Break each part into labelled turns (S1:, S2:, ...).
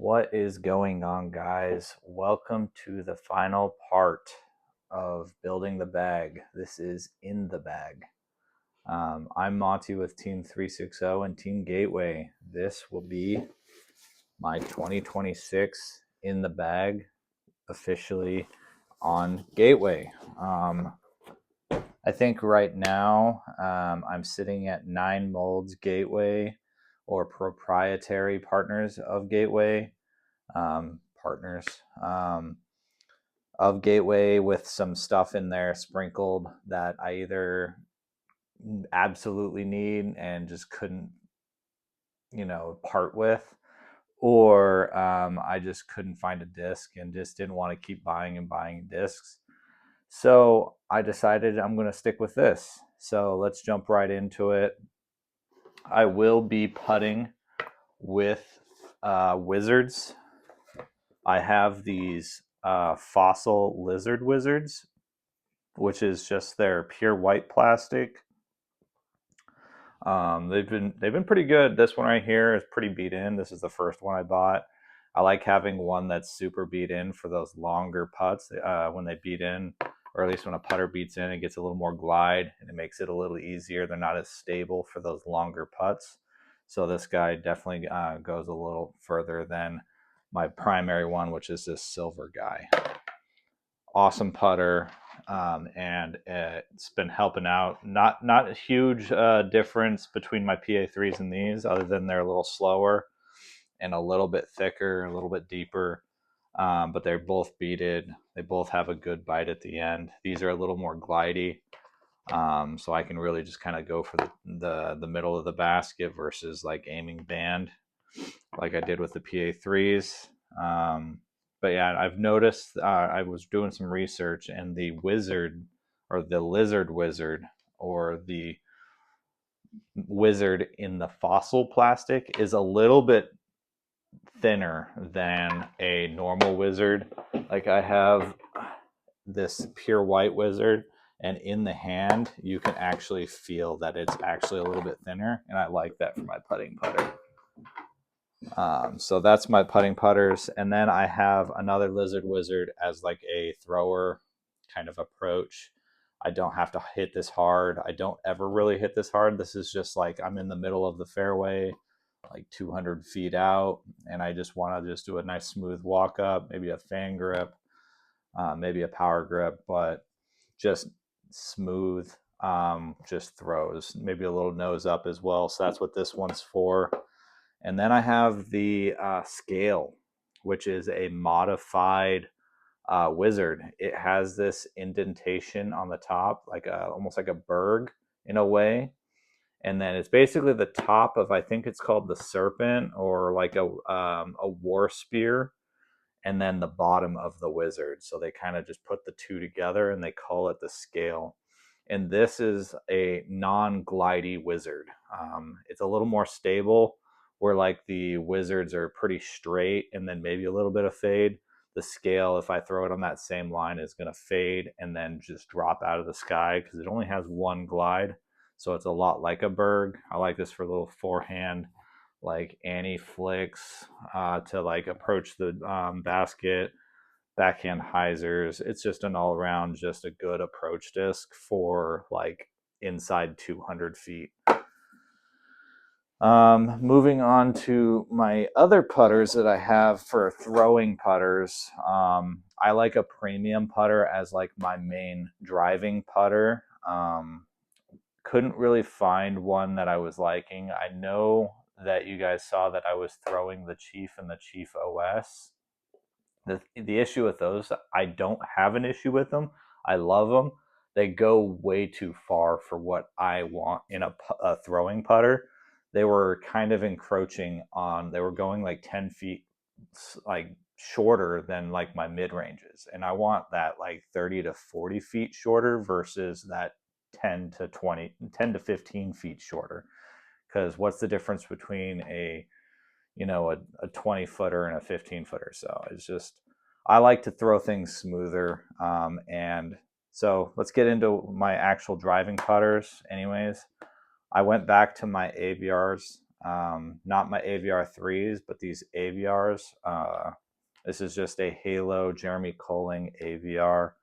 S1: What is going on, guys? Welcome to the final part of building the bag. This is in the bag. I'm Monty with Team 360 and Team Gateway. This will be my 2026 in the bag, officially on Gateway. I think right now I'm sitting at 9 molds Gateway or proprietary partners of Gateway. Partners of Gateway with some stuff in there sprinkled that I either absolutely need and just couldn't, part with, or I just couldn't find a disc and just didn't want to keep buying and buying discs. So I decided I'm going to stick with this. So let's jump right into it. I will be putting with Wizards. I have these fossil lizard wizards, which is just their pure white plastic. They've been pretty good. This one right here is pretty beat in. This is the first one I bought. I like having one that's super beat in for those longer putts when they beat in, or at least when a putter beats in, it gets a little more glide and it makes it a little easier. They're not as stable for those longer putts. So this guy definitely goes a little further than my primary one, which is this silver guy. Awesome putter, and it's been helping out. Not a huge difference between my PA3s and these, other than they're a little slower and a little bit thicker, a little bit deeper. But they're both beaded. They both have a good bite at the end. These are a little more glidey, so I can really just kind of go for the middle of the basket versus like aiming band, like I did with the PA3s. But yeah, I've noticed, I was doing some research, and the wizard, or the lizard wizard, or the wizard in the fossil plastic is a little bit thinner than a normal wizard. Like I have this pure white wizard, and in the hand you can actually feel that it's actually a little bit thinner, and I like that for my putting putter. So that's my putting putters. And then I have another lizard wizard as like a thrower kind of approach. I don't have to hit this hard. I don't ever really hit this hard. This is just like I'm in the middle of the fairway, like 200 feet out, and I just want to just do a nice smooth walk up, maybe a fan grip, maybe a power grip, but just smooth, just throws, maybe a little nose up as well. So that's what this one's for. And then I have the scale, which is a modified wizard. It has this indentation on the top, like almost like a berg in a way. And then it's basically the top of, I think it's called the serpent, or like a war spear, and then the bottom of the wizard. So they kind of just put the two together and they call it the scale. And this is a non-glidey wizard. It's a little more stable, where like the wizards are pretty straight and then maybe a little bit of fade. The scale, if I throw it on that same line, is going to fade and then just drop out of the sky because it only has one glide. So it's a lot like a berg. I like this for a little forehand, like Annie flicks to like approach the basket, backhand hyzers. It's just an all around, just a good approach disc for like inside 200 feet. Moving on to my other putters that I have for throwing putters. I like a premium putter as like my main driving putter. Couldn't really find one that I was liking. I know that you guys saw that I was throwing the Chief and the Chief OS. The issue with those, I don't have an issue with them. I love them. They go way too far for what I want in a throwing putter. They were kind of encroaching on, they were going like 10 feet like shorter than like my mid ranges, and I want that like 30 to 40 feet shorter versus that 10 to 15 feet shorter. Because what's the difference between a 20 footer and a 15 footer? So it's just, I like to throw things smoother. And so let's get into my actual driving putters anyways. I went back to my ABRs. not my AVR 3s, but these AVRs. This is just a Halo Jeremy Colling AVR.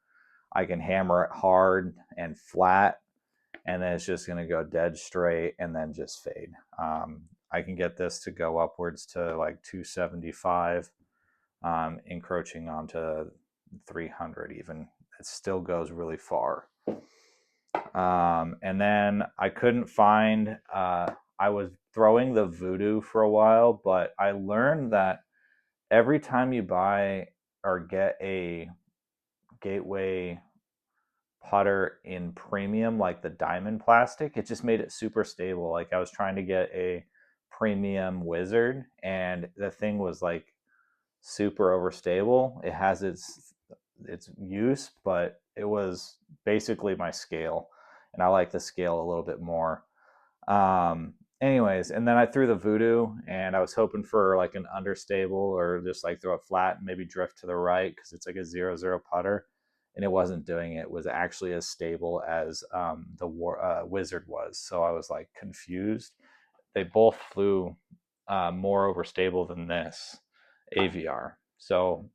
S1: I can hammer it hard and flat, and then it's just going to go dead straight and then just fade. I can get this to go upwards to like 275, encroaching onto 300 even. It still goes really far. And then I couldn't find, I was throwing the Voodoo for a while, but I learned that every time you buy or get a Gateway putter in premium, like the diamond plastic, it just made it super stable. Like I was trying to get a premium Wizard, and the thing was like super overstable. It has its use, but it was basically my scale, and I like the scale a little bit more. Anyways, and then I threw the Voodoo, and I was hoping for like an understable or just like throw it flat and maybe drift to the right because it's like a 0-0 putter, and it wasn't doing it. It was actually as stable as the Wizard was. So I was like confused. They both flew more overstable than this AVR. So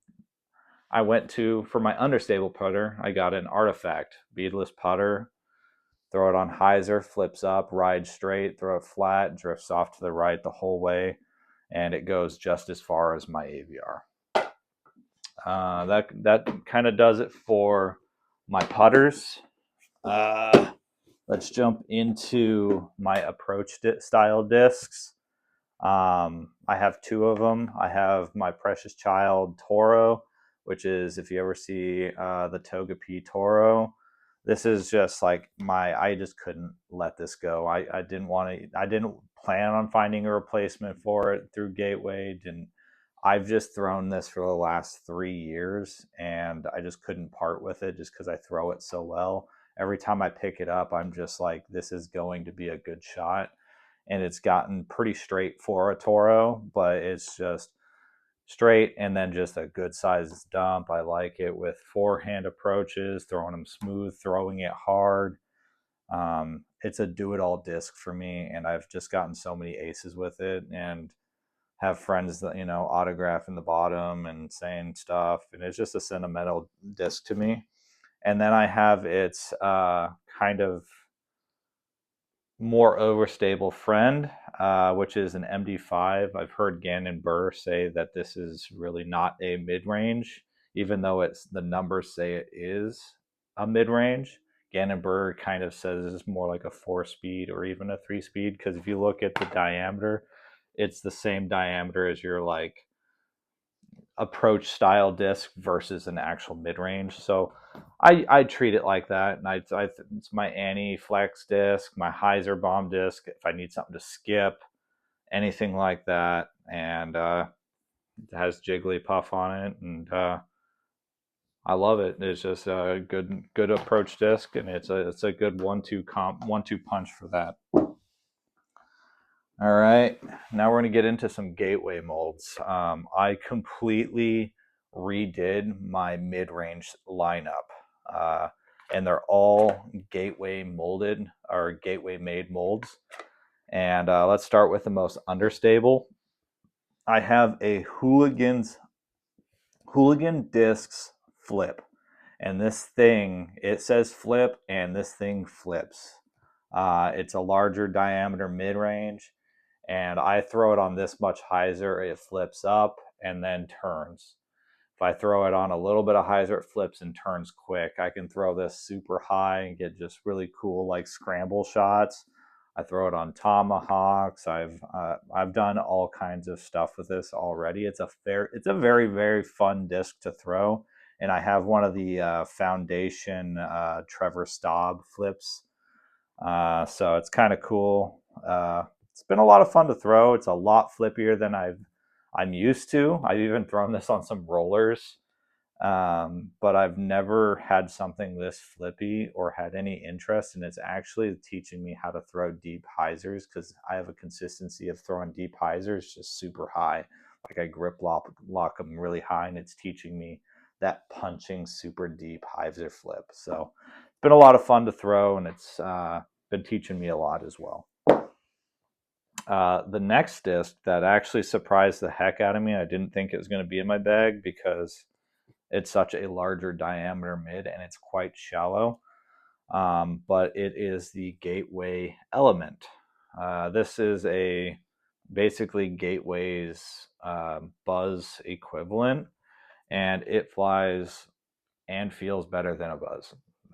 S1: I went for my understable putter, I got an Artifact beadless putter. Throw it on hyzer, flips up, rides straight, throw it flat, drifts off to the right the whole way, and it goes just as far as my AVR. That kind of does it for my putters. Let's jump into my approach style discs. I have two of them. I have my Precious Child Toro, which is, if you ever see the Toga P Toro, this is just like I just couldn't let this go. I didn't plan on finding a replacement for it through Gateway. I've just thrown this for the last 3 years, and I just couldn't part with it just because I throw it so well. Every time I pick it up, I'm just like, this is going to be a good shot. And it's gotten pretty straight for a Toro, but it's just straight and then just a good size dump. I like it with forehand approaches, throwing them smooth, throwing it hard. It's a do-it-all disc for me, and I've just gotten so many aces with it, and have friends that autographing the bottom and saying stuff, and it's just a sentimental disc to me. And then I have its kind of more overstable friend, which is an MD5. I've heard Gannon Burr say that this is really not a mid-range, even though the numbers say it is a mid-range. Gannon Burr kind of says it's more like a 4-speed or even a 3-speed, because if you look at the diameter, it's the same diameter as your like approach style disc versus an actual mid-range. So I treat it like that, and it's my Annie Flex disc, my Hyzer bomb disc if I need something to skip, anything like that. And it has Jigglypuff on it, and I love it. It's just a good approach disc, and it's a good 1-2 punch for that. All right, now we're going to get into some Gateway molds. I completely redid my mid-range lineup, and they're all Gateway molded or Gateway made molds. And let's start with the most understable. I have a Hooligan Discs Flip, and this thing, it says flip, and this thing flips. It's a larger diameter mid-range, and I throw it on this much hyzer, it flips up and then turns. If I throw it on a little bit of hyzer, it flips and turns quick. I can throw this super high and get just really cool like scramble shots. I throw it on tomahawks. I've done all kinds of stuff with this already. It's a very, very fun disc to throw, and I have one of the Foundation Trevor Staub flips, so it's kind of cool. It's been a lot of fun to throw. It's a lot flippier than I'm used to. I've even thrown this on some rollers, but I've never had something this flippy or had any interest, and it's actually teaching me how to throw deep hyzers, because I have a consistency of throwing deep hyzers just super high. Like I grip lock them really high, and it's teaching me that punching super deep hyzer flip. So it's been a lot of fun to throw, and it's been teaching me a lot as well. The next disc that actually surprised the heck out of me, I didn't think it was going to be in my bag because it's such a larger diameter mid and it's quite shallow. But it is the Gateway Element. This is a basically Gateway's Buzz equivalent, and it flies and feels better than a Buzz,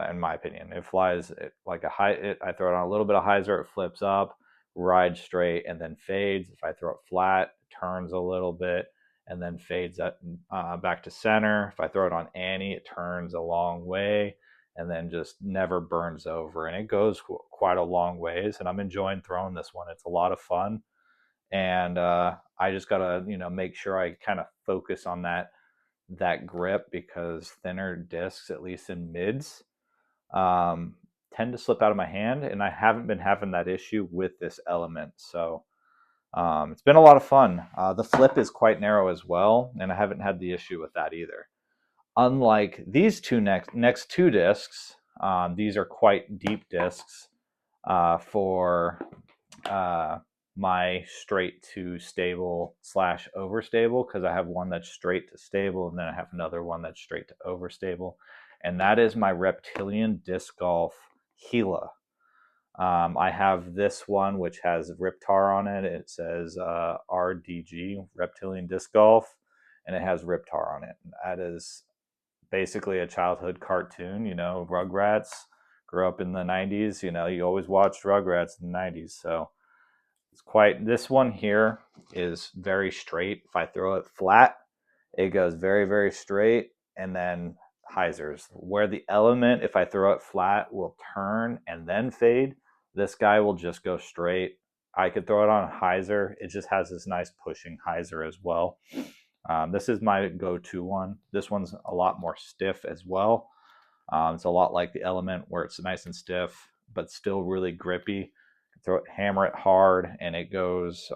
S1: in my opinion. It flies like a high. I throw it on a little bit of hyzer, it flips up, rides straight, and then fades. If I throw it flat, it turns a little bit and then fades back to center. If I throw it on Annie, it turns a long way and then just never burns over. And it goes quite a long ways. And I'm enjoying throwing this one. It's a lot of fun. And I just gotta, make sure I kind of focus on that grip, because thinner discs, at least in mids, um, tend to slip out of my hand, and I haven't been having that issue with this Element. So it's been a lot of fun. The flip is quite narrow as well, and I haven't had the issue with that either. Unlike these two next two discs, these are quite deep discs for my straight to stable / overstable, because I have one that's straight to stable and then I have another one that's straight to overstable, and that is my Reptilian Disc Golf Gila. I have this one which has Riptar on it. It says RDG, Reptilian Disc Golf, and it has Riptar on it. That is basically a childhood cartoon, Rugrats. Grew up in the 90s, you always watched Rugrats in the 90s. So this one here is very straight. If I throw it flat, it goes very, very straight, and then hyzers. Where the Element, if I throw it flat, will turn and then fade, this guy will just go straight. I could throw it on a hyzer. It just has this nice pushing hyzer as well. This is my go-to one. This one's a lot more stiff as well. It's a lot like the Element, where it's nice and stiff, but still really grippy. Hammer it hard, and it goes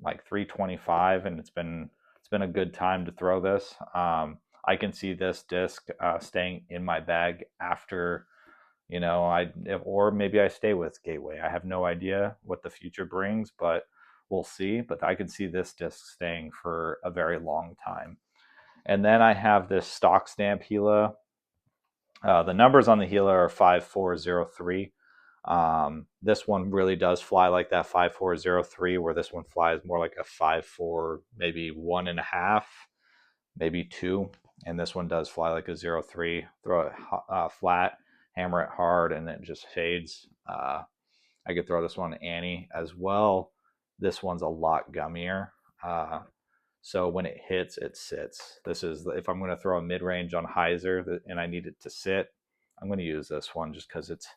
S1: like 325, and it's been a good time to throw this. I can see this disc staying in my bag after, or maybe I stay with Gateway. I have no idea what the future brings, but we'll see. But I can see this disc staying for a very long time. And then I have this stock stamp Gila. The numbers on the Gila are 5403. This one really does fly like that 5403, where this one flies more like a 54, maybe 1.5, maybe 2. And this one does fly like a 03. Throw it flat, hammer it hard, and it just fades. I could throw this one Annie as well. This one's a lot gummier. So when it hits, it sits. This is, if I'm going to throw a mid-range on hyzer and I need it to sit, I'm going to use this one just because it's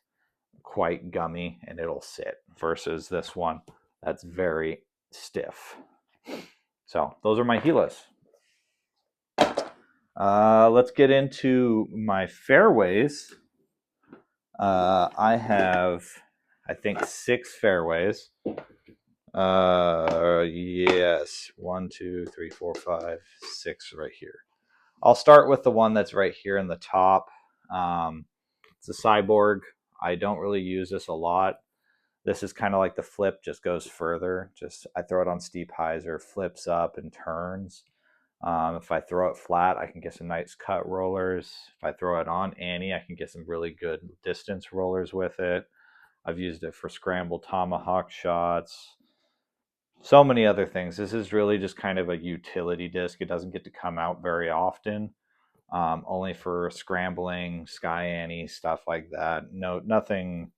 S1: quite gummy and it'll sit, versus this one that's very stiff. So those are my Gilas. Let's get into my fairways. I have, I think, 6 fairways. Yes, 1, 2, 3, 4, 5, 6 right here. I'll start with the one that's right here in the top. It's a Cyborg. I don't really use this a lot. This is kind of like the flip, just goes further. I throw it on steep hyzer, flips up and turns. If I throw it flat, I can get some nice cut rollers. If I throw it on Annie, I can get some really good distance rollers with it. I've used it for scramble tomahawk shots. So many other things. This is really just kind of a utility disc. It doesn't get to come out very often. Only for scrambling, Sky Annie, stuff like that. No, nothing.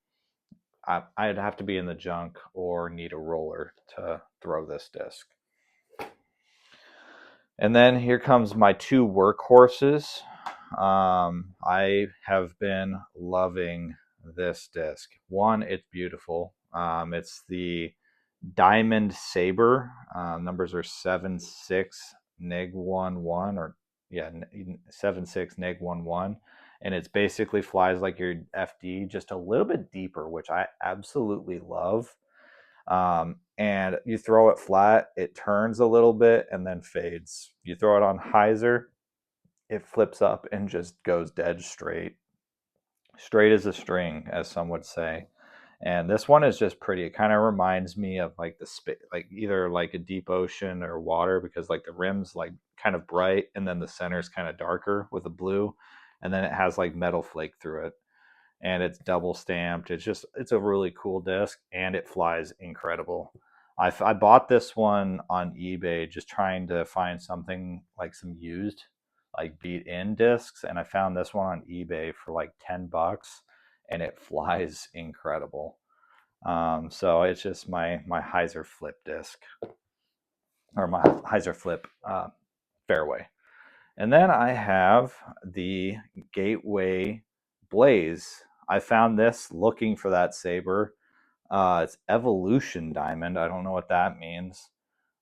S1: I'd have to be in the junk or need a roller to throw this disc. And then here comes my 2 workhorses. I have been loving this disc. One, it's beautiful. It's the Diamond Saber. Numbers are 76 neg 11, or 76 neg 11, and it's basically flies like your FD, just a little bit deeper, which I absolutely love. And you throw it flat, it turns a little bit and then fades. You throw it on hyzer, it flips up and just goes dead straight as a string, as some would say. And this one is just pretty. It kind of reminds me of like like either like a deep ocean or water, because like the rim's like kind of bright and then the center's kind of darker with the blue, and then it has like metal flake through it, and it's double stamped. It's a really cool disc, and it flies incredible. I bought this one on eBay just trying to find something like some used like beat in discs, and I found this one on eBay for like $10, and it flies incredible. So it's just my Heiser flip disc, or my Heiser flip fairway. And then I have the Gateway Blaze. I found this looking for that saber. It's Evolution Diamond. I don't know what that means,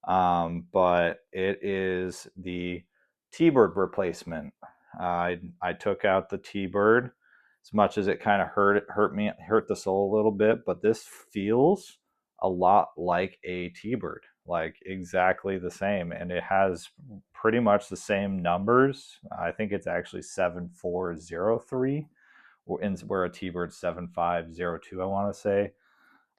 S1: but it is the T-Bird replacement. I took out the T-Bird, as much as it kind of hurt the soul a little bit, but this feels a lot like a T-Bird, like exactly the same, and it has pretty much the same numbers. I think it's actually 7403, where a T-Bird's 7502, I want to say.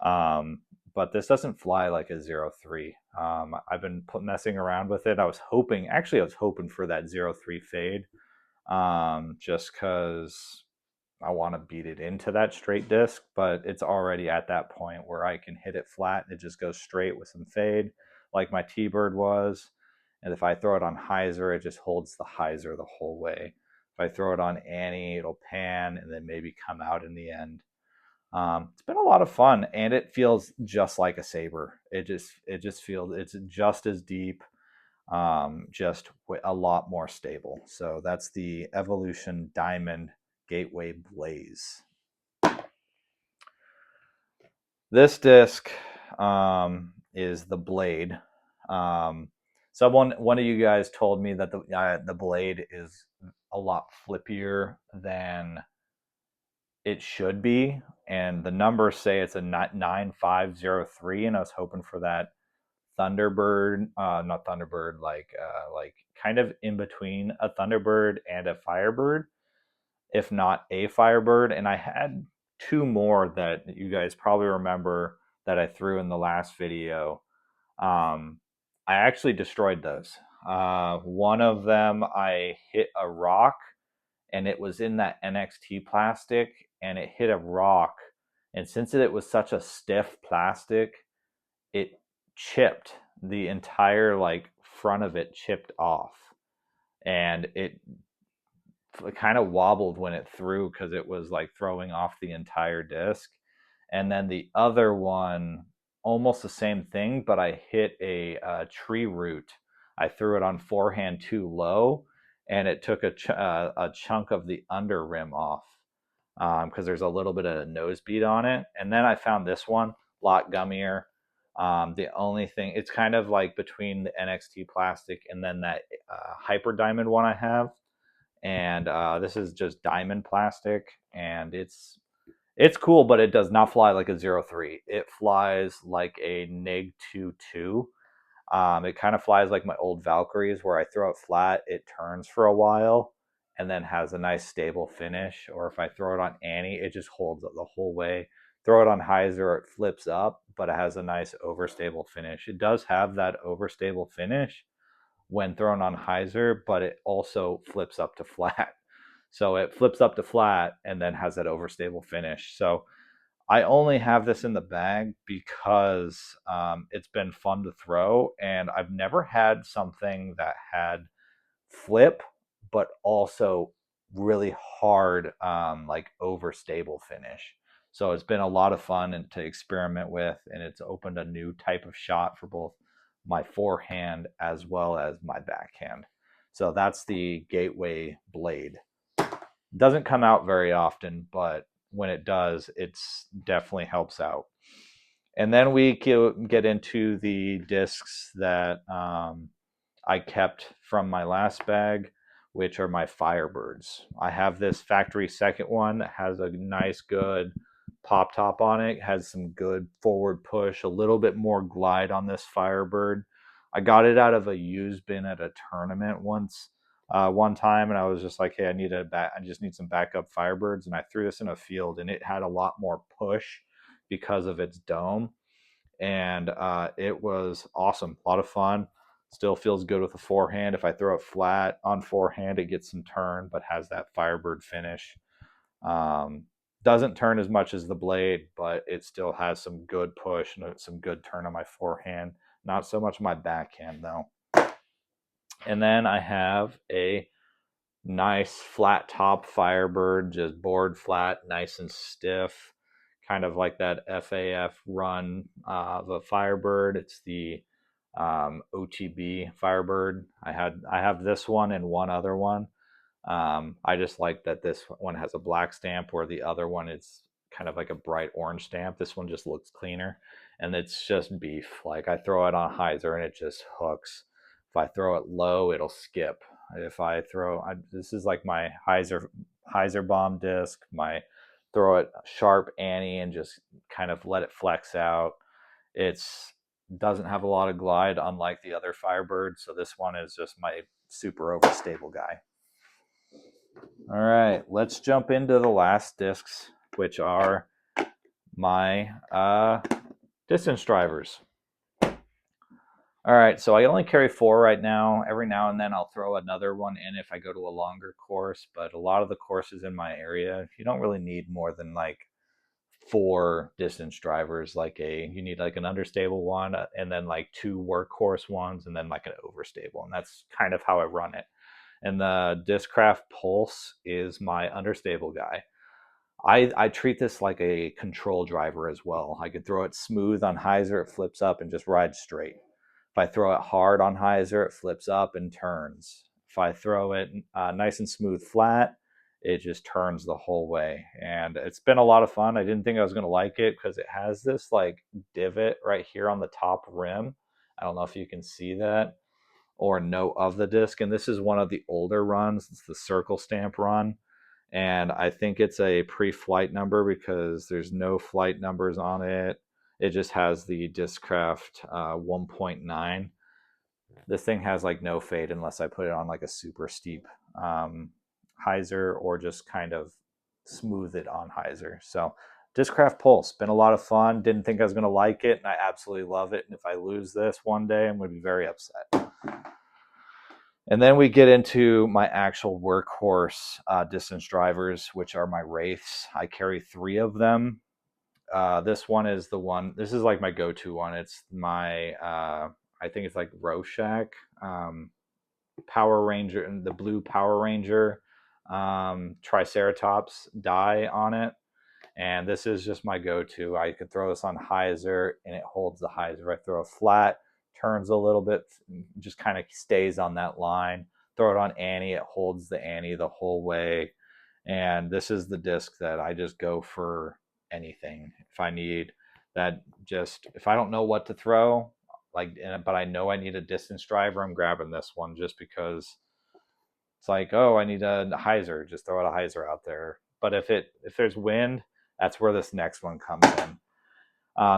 S1: Um, but this doesn't fly like a 03. I've been messing around with it. I was hoping for that 03 fade, just because I want to beat it into that straight disc, but it's already at that point where I can hit it flat and it just goes straight with some fade, like my T-Bird was. And if I throw it on hyzer, it just holds the hyzer the whole way. If I throw it on Annie, it'll pan and then maybe come out in the end. It's been a lot of fun, and it feels just like a saber. It just feels it's just as deep, just a lot more stable. So that's the Evolution Diamond Gateway Blaze. This disc is the blade. One of you guys told me that the blade is a lot flippier than it should be, and the numbers say it's a 9503, and I was hoping for that Thunderbird, not Thunderbird, like kind of in between a Thunderbird and a Firebird, if not a Firebird. And I had two more that you guys probably remember that I threw in the last video. I actually destroyed those. One of them, I hit a rock, and it was in that NXT plastic, and it hit a rock. And since it was such a stiff plastic, it chipped the entire like front of it chipped off, and it kind of wobbled when it threw because it was like throwing off the entire disc. And then the other one, almost the same thing, but I hit a tree root. I threw it on forehand too low, and it took a chunk of the under rim off, because there's a little bit of a nose bead on it. And then I found this one, a lot gummier. The only thing, it's kind of like between the NXT plastic and then that Hyper Diamond one I have. And this is just diamond plastic, and it's cool, but it does not fly like a 03. It flies like a NIG 2.2. It kind of flies like my old Valkyries, where I throw it flat, it turns for a while, and then has a nice stable finish. Or if I throw it on Annie, it just holds up the whole way. Throw it on hyzer, it flips up, but it has a nice overstable finish. It does have that overstable finish when thrown on hyzer, but it also flips up to flat. So it flips up to flat and then has that overstable finish. So I only have this in the bag because it's been fun to throw, and I've never had something that had flip, but also really hard, like overstable finish. So it's been a lot of fun and to experiment with, and it's opened a new type of shot for both my forehand as well as my backhand. So that's the Gateway Blade. Doesn't come out very often, but when it does, it's definitely helps out. And then we get into the discs that I kept from my last bag, which are my Firebirds. I have this factory second one that has a nice, good pop top on it, has some good forward push, a little bit more glide on this Firebird. I got it out of a used bin at a tournament one time, and I was just like, hey, I just need some backup Firebirds, and I threw this in a field, and it had a lot more push because of its dome. And it was awesome, a lot of fun. Still feels good with a forehand. If I throw it flat on forehand, it gets some turn, but has that Firebird finish. Um, doesn't turn as much as the blade, but it still has some good push and some good turn on my forehand. Not so much my backhand though. And then I have a nice flat top Firebird, just board flat, nice and stiff, kind of like that FAF run of a Firebird. It's the OTB Firebird. I have this one and one other one. I just like that this one has a black stamp where the other one is kind of like a bright orange stamp. This one just looks cleaner, and it's just beef. Like I throw it on hyzer and it just hooks. If I throw it low, it'll skip. If I throw, this is like my hyzer bomb disc. My throw it sharp Annie and just kind of let it flex out. It's doesn't have a lot of glide, unlike the other Firebird. So this one is just my super overstable guy. All right, let's jump into the last discs, which are my distance drivers. All right, so I only carry 4 right now. Every now and then I'll throw another one in if I go to a longer course, but a lot of the courses in my area, you don't really need more than like 4 distance drivers. You need like an understable one, and then like 2 workhorse ones, and then like an overstable, and that's kind of how I run it. And the Discraft Pulse is my understable guy. I treat this like a control driver as well. I could throw it smooth on hyzer, it flips up and just rides straight. If I throw it hard on hyzer, it flips up and turns. If I throw it nice and smooth flat, it just turns the whole way. And it's been a lot of fun. I didn't think I was going to like it because it has this like divot right here on the top rim. I don't know if you can see that or know of the disc. And this is one of the older runs. It's the circle stamp run. And I think it's a pre-flight number because there's no flight numbers on it. It just has the Discraft 1.9. This thing has like no fade unless I put it on like a super steep hyzer or just kind of smooth it on hyzer. So Discraft Pulse, been a lot of fun. Didn't think I was going to like it, and I absolutely love it. And if I lose this one day, I'm going to be very upset. And then we get into my actual workhorse distance drivers, which are my Wraiths. I carry 3 of them. This one is the one, this is like my go-to one. It's my, I think it's like Rorschach Power Ranger, and the blue Power Ranger Triceratops die on it. And this is just my go-to. I could throw this on hyzer and it holds the hyzer. I throw a flat, turns a little bit, just kind of stays on that line. Throw it on Annie, it holds the Annie the whole way. And this is the disc that I just go for anything. If I need that, just if I don't know what to throw, but I know I need a distance driver, I'm grabbing this one just because it's like, oh, I need a hyzer, just throw out a hyzer out there. But if there's wind, that's where this next one comes in.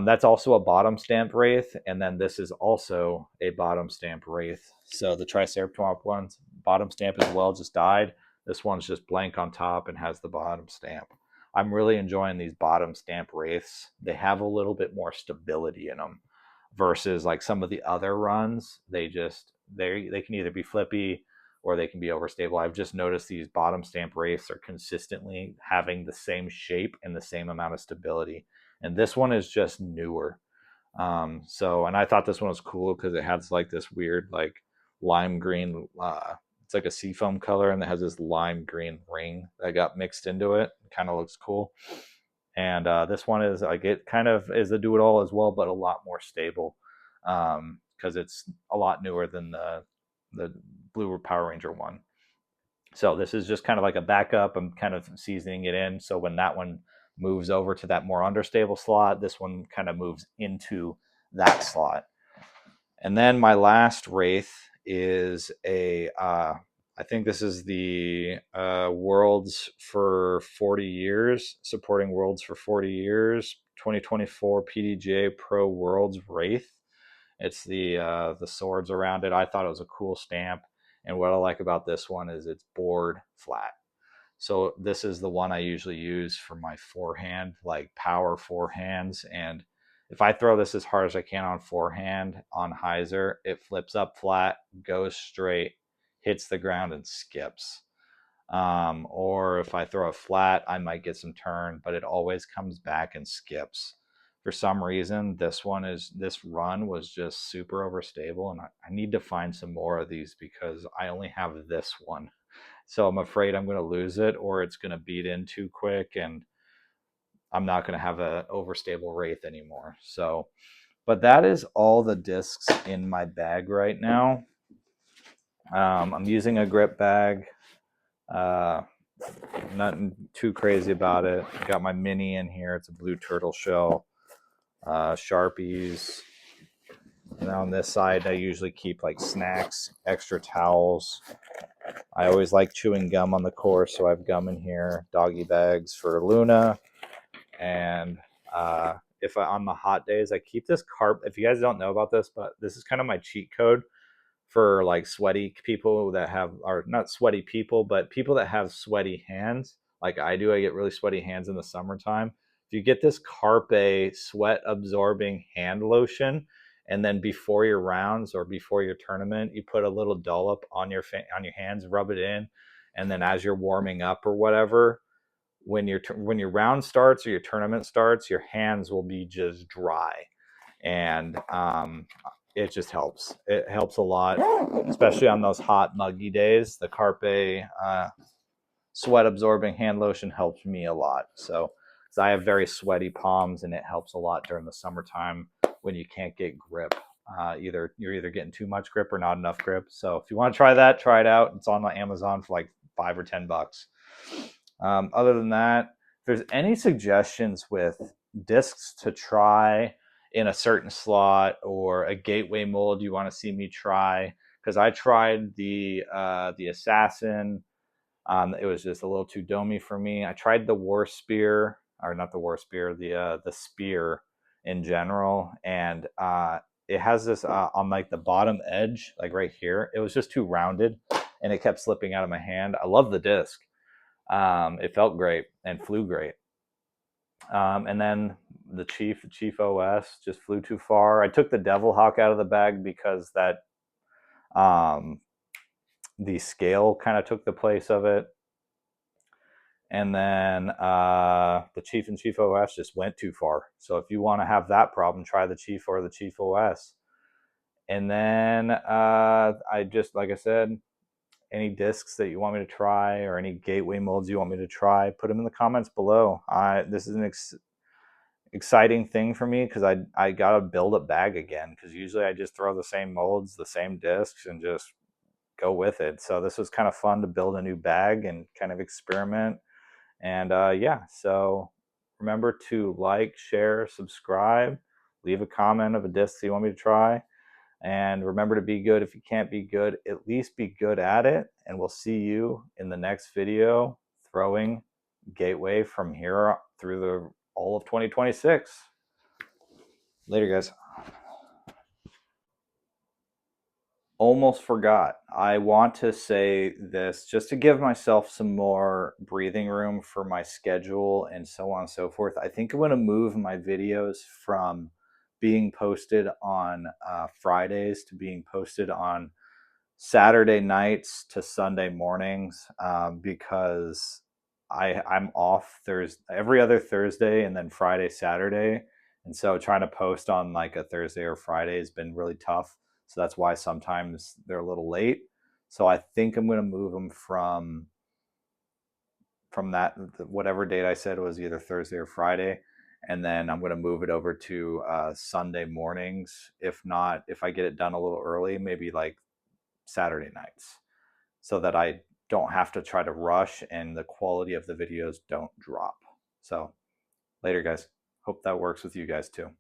S1: That's also a bottom stamp Wraith, and then this is also a bottom stamp Wraith. So the Triceratops one's bottom stamp as well just died. This one's just blank on top and has the bottom stamp. I'm really enjoying these bottom stamp Wraiths. They have a little bit more stability in them versus like some of the other runs. They can either be flippy or they can be overstable. I've just noticed these bottom stamp Wraiths are consistently having the same shape and the same amount of stability. And this one is just newer. And I thought this one was cool because it has like this weird like lime green. It's like a seafoam color, and it has this lime green ring that got mixed into it. It kind of looks cool. And this one is like, it kind of is a do-it-all as well, but a lot more stable because it's a lot newer than the Blue Power Ranger one. So this is just kind of like a backup. I'm kind of seasoning it in. So when that one moves over to that more understable slot, this one kind of moves into that slot. And then my last Wraith is I think this is the Worlds for 40 years, supporting Worlds for 40 years, 2024 PDGA Pro Worlds Wraith. It's the swords around it. I thought it was a cool stamp. And what I like about this one is it's board flat. So this is the one I usually use for my forehand, like power forehands. And if I throw this as hard as I can on forehand on hyzer, it flips up flat, goes straight, hits the ground, and skips. Or if I throw it flat, I might get some turn, but it always comes back and skips. For some reason, this run was just super overstable, and I need to find some more of these because I only have this one. So I'm afraid I'm going to lose it, or it's going to beat in too quick, and I'm not going to have an overstable wraith anymore. So, but that is all the discs in my bag right now. I'm using a grip bag. Uh, Nothing too crazy about it. Got my mini in here. It's a blue turtle shell. Sharpies. And on this side, I usually keep like snacks, extra towels. I always like chewing gum on the course, so I have gum in here. Doggy bags for Luna. And if on the hot days, I keep this carp. If you guys don't know about this, but this is kind of my cheat code for like sweaty people that have, or not sweaty people, but people that have sweaty hands like I do. I get really sweaty hands in the summertime. If you get this Carpe sweat absorbing hand lotion, and then before your rounds or before your tournament, you put a little dollop on your hands, rub it in, and then as you're warming up or whatever, when your round starts or your tournament starts, your hands will be just dry, and it just helps. It helps a lot, especially on those hot, muggy days. The Carpe sweat absorbing hand lotion helps me a lot. So, because I have very sweaty palms, and it helps a lot during the summertime when you can't get grip. You're either getting too much grip or not enough grip. So if you want to try that, try it out. It's on Amazon for like $5 or $10. Other than that, if there's any suggestions with discs to try in a certain slot or a gateway mold you want to see me try, because I tried the assassin. It was just a little too domey for me. I tried the war spear, or not the war spear, the spear in general, and it has this on like the bottom edge, like right here. It was just too rounded, and it kept slipping out of my hand. I love the disc. It felt great and flew great. And then the Chief OS just flew too far. I took the Devil Hawk out of the bag because that the scale kind of took the place of it. And then the Chief and Chief OS just went too far. So if you want to have that problem, try the Chief or the Chief OS. And then I just, like I said, any discs that you want me to try or any gateway molds you want me to try, put them in the comments below. This is an exciting thing for me because I gotta build a bag again, because usually I just throw the same molds, the same discs, and just go with it. So this was kind of fun to build a new bag and kind of experiment. And yeah, so remember to like, share, subscribe, leave a comment of a disc you want me to try. And remember to be good. If you can't be good, at least be good at it. And we'll see you in the next video throwing Gateway from here through all of 2026. Later, guys. Almost forgot. I want to say this just to give myself some more breathing room for my schedule and so on and so forth. I think I'm going to move my videos from being posted on Fridays to being posted on Saturday nights to Sunday mornings, because I'm off every other Thursday and then Friday, Saturday. And so trying to post on like a Thursday or Friday has been really tough. So that's why sometimes they're a little late. So I think I'm going to move them from that, whatever date I said was either Thursday or Friday. And then I'm going to move it over to Sunday mornings. If not, if I get it done a little early, maybe like Saturday nights, so that I don't have to try to rush and the quality of the videos don't drop. So later, guys. Hope that works with you guys too.